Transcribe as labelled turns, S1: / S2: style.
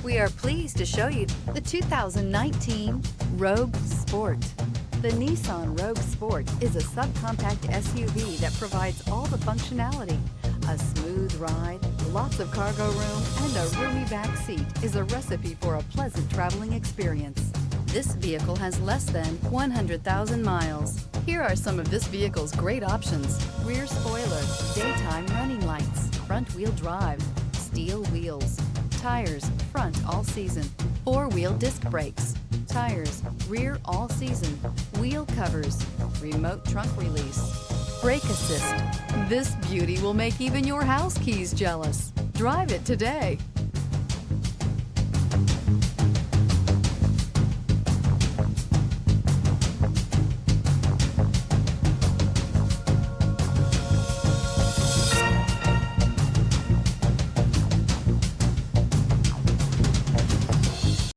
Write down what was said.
S1: We are pleased to show you the 2019 Rogue Sport. The Nissan Rogue Sport is a subcompact SUV that provides all the functionality. A smooth ride, lots of cargo room, and a roomy back seat is a recipe for a pleasant traveling experience. This vehicle has less than 100,000 miles. Here are some of this vehicle's great options: rear spoiler, daytime running lights, front-wheel drive, steel wheels, tires, front all season, four-wheel disc brakes, tires, rear all season, wheel covers, remote trunk release, brake assist. This beauty will make even your house keys jealous. Drive it today.